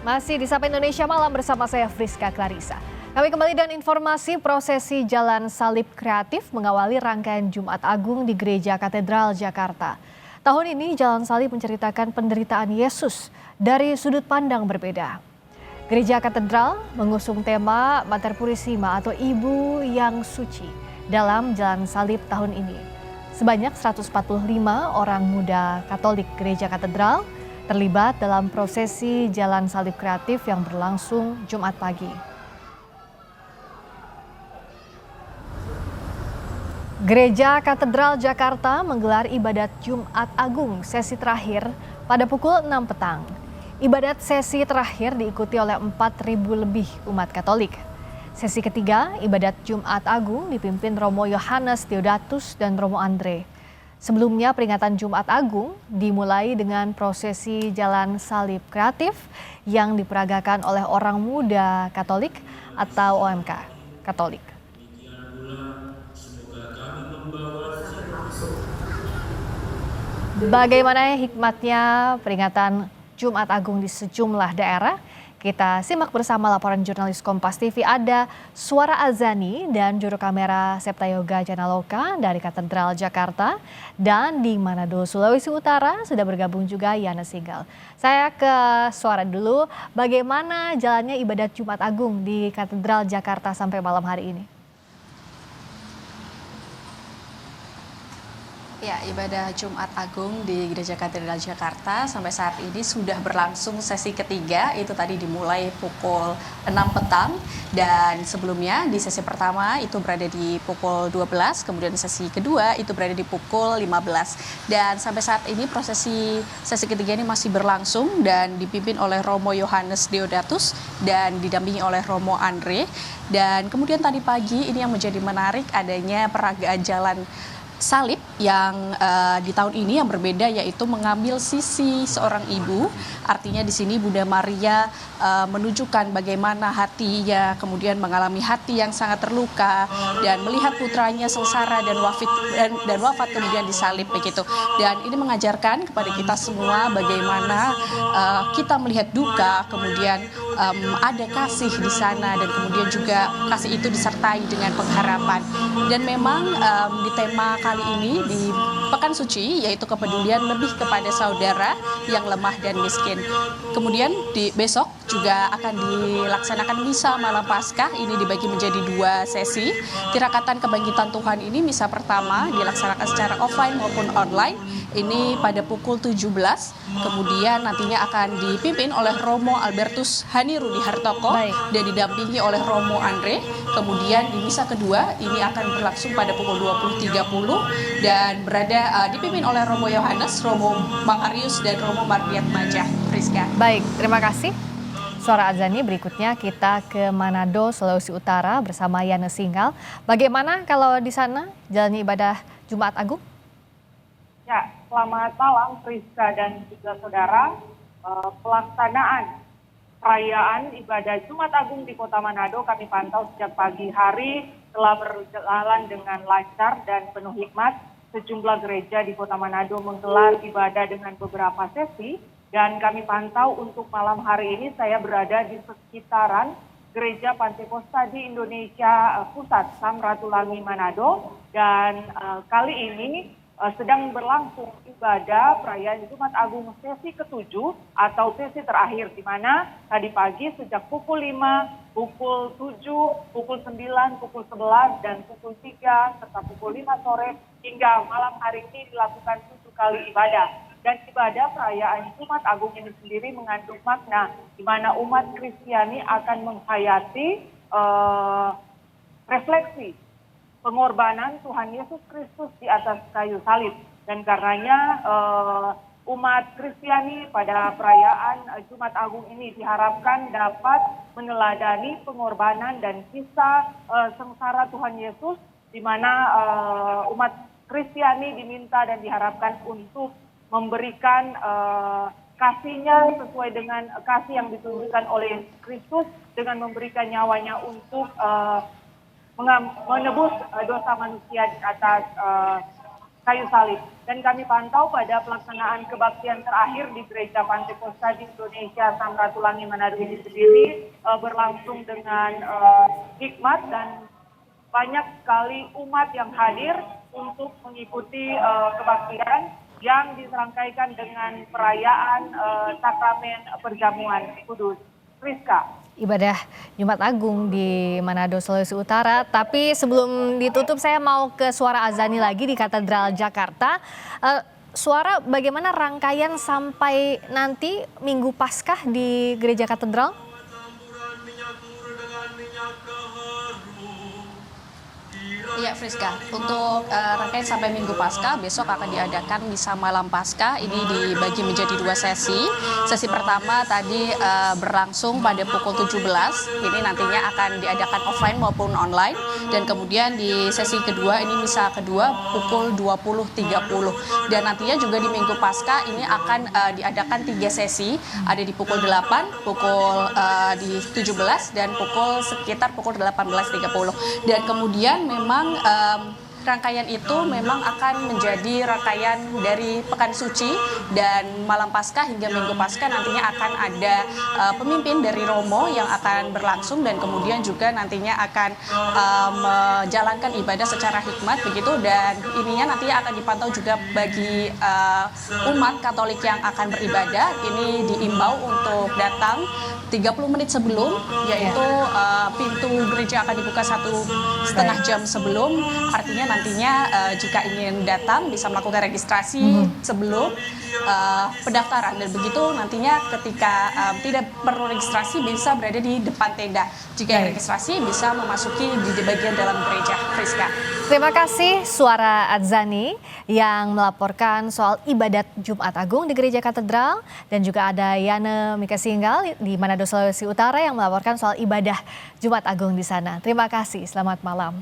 Masih di Sapa Indonesia Malam bersama saya Friska Clarissa. Kami kembali dengan informasi prosesi Jalan Salib Kreatif mengawali rangkaian Jumat Agung di Gereja Katedral Jakarta. Tahun ini Jalan Salib menceritakan penderitaan Yesus dari sudut pandang berbeda. Gereja Katedral mengusung tema Mater Purisima atau Ibu yang Suci dalam Jalan Salib tahun ini. Sebanyak 145 orang muda Katolik Gereja Katedral terlibat dalam prosesi Jalan Salib Kreatif yang berlangsung Jumat pagi. Gereja Katedral Jakarta menggelar ibadat Jumat Agung sesi terakhir pada pukul 6 petang. Ibadat sesi terakhir diikuti oleh 4.000 lebih umat Katolik. Sesi ketiga, ibadat Jumat Agung dipimpin Romo Yohanes Deodatus dan Romo Andre. Sebelumnya peringatan Jumat Agung dimulai dengan prosesi Jalan Salib Kreatif yang diperagakan oleh orang muda Katolik atau OMK Katolik. Bagaimana hikmatnya peringatan Jumat Agung di sejumlah daerah? Kita simak bersama laporan jurnalis Kompas TV. Ada Suara Azani dan juru kamera Septa Yoga Janaloka dari Katedral Jakarta. Dan di Manado, Sulawesi Utara sudah bergabung juga Yana Singgal. Saya ke Suara dulu. Bagaimana jalannya ibadat Jumat Agung di Katedral Jakarta sampai malam hari ini? Ya, ibadah Jumat Agung di Gereja Katedral Jakarta sampai saat ini sudah berlangsung sesi ketiga, itu tadi dimulai pukul 6 petang dan sebelumnya di sesi pertama itu berada di pukul 12, kemudian sesi kedua itu berada di pukul 15. Dan sampai saat ini sesi ketiga ini masih berlangsung dan dipimpin oleh Romo Yohanes Deodatus dan didampingi oleh Romo Andre. Dan kemudian tadi pagi ini yang menjadi menarik adanya peragaan Jalan Salib yang di tahun ini yang berbeda, yaitu mengambil sisi seorang ibu. Artinya di sini Bunda Maria menunjukkan bagaimana hatinya kemudian mengalami hati yang sangat terluka dan melihat putranya sengsara dan wafat kemudian disalib begitu. Dan ini mengajarkan kepada kita semua bagaimana kita melihat duka, kemudian ada kasih di sana dan kemudian juga kasih itu disertai dengan pengharapan. Dan memang di tema kali ini di Pekan Suci yaitu kepedulian lebih kepada saudara yang lemah dan miskin. Kemudian di besok juga akan dilaksanakan misa malam Paskah, ini dibagi menjadi 2 sesi. Tirakatan Kebangkitan Tuhan ini misa pertama dilaksanakan secara offline maupun online. Ini pada pukul 17, kemudian nantinya akan dipimpin oleh Romo Albertus Hanirudi Hartoko dan didampingi oleh Romo Andre. Kemudian di misa kedua ini akan berlangsung pada pukul 20.30 dan dipimpin oleh Romo Yohanes, Romo Makarius dan Romo Mardiat Majah. Friska. Baik, terima kasih. Suara Azani, berikutnya kita ke Manado, Sulawesi Utara bersama Yana Singgal. Bagaimana kalau di sana jalannya ibadah Jumat Agung? Ya, selamat malam Friska dan juga saudara. Pelaksanaan perayaan ibadah Jumat Agung di Kota Manado kami pantau sejak pagi hari telah berjalan dengan lancar dan penuh hikmat. Sejumlah gereja di Kota Manado menggelar ibadah dengan beberapa sesi dan kami pantau untuk malam hari ini saya berada di sekitaran Gereja Pantekosta di Indonesia Pusat Samratulangi Manado dan kali ini sedang berlangsung ibadah perayaan Jumat Agung sesi ke-7 atau sesi terakhir, di mana tadi pagi sejak pukul 5, pukul 7, pukul 9, pukul 11, dan pukul 3, serta pukul 5 sore hingga malam hari ini dilakukan 7 kali ibadah. Dan ibadah perayaan Jumat Agung ini sendiri mengandung makna di mana umat Kristiani akan menghayati refleksi pengorbanan Tuhan Yesus Kristus di atas kayu salib. Dan karenanya umat Kristiani pada perayaan Jumat Agung ini diharapkan dapat meneladani pengorbanan dan kisah sengsara Tuhan Yesus, di mana umat Kristiani diminta dan diharapkan untuk memberikan kasihnya sesuai dengan kasih yang ditunjukkan oleh Kristus dengan memberikan nyawanya untuk menebus dosa manusia di atas kayu salib. Dan kami pantau pada pelaksanaan kebaktian terakhir di Gereja Pantekosta di Indonesia Samratulangi Manado ini sendiri berlangsung dengan hikmat dan banyak sekali umat yang hadir untuk mengikuti kebaktian yang diserangkaikan dengan perayaan sakramen perjamuan kudus. Rizka. Ibadah Jumat Agung di Manado, Sulawesi Utara. Tapi sebelum ditutup saya mau ke Suara Azani lagi di Katedral Jakarta. Suara, bagaimana rangkaian sampai nanti Minggu Paskah di Gereja Katedral? Iya Friska, untuk rangkaian sampai Minggu Paskah besok akan diadakan misa malam Paskah. Ini dibagi menjadi 2 sesi. Sesi pertama tadi berlangsung pada pukul 17. Ini nantinya akan diadakan offline maupun online. Dan kemudian di sesi kedua ini misa kedua pukul 20.30. Dan nantinya juga di Minggu Paskah ini akan diadakan 3 sesi. Ada di pukul 8, pukul di 17 dan sekitar pukul 18.30. Dan kemudian memang rangkaian itu memang akan menjadi rangkaian dari Pekan Suci dan Malam Paskah hingga Minggu Paskah. Nantinya akan ada pemimpin dari Romo yang akan berlangsung dan kemudian juga nantinya akan menjalankan ibadah secara hikmat begitu, dan ininya nantinya akan dipantau juga bagi umat Katolik yang akan beribadah. Ini diimbau untuk datang 30 menit sebelum, yaitu pintu gereja akan dibuka 1,5 jam sebelum. Artinya nantinya jika ingin datang bisa melakukan registrasi sebelum pendaftaran, dan begitu nantinya ketika tidak perlu registrasi bisa berada di depan tenda. Jika registrasi bisa memasuki di bagian dalam gereja. Friska. Terima kasih Suara Adzani yang melaporkan soal ibadat Jumat Agung di Gereja Katedral, dan juga ada Yana Mika Singgal di Manado, Sulawesi Utara yang melaporkan soal ibadah Jumat Agung di sana. Terima kasih, selamat malam.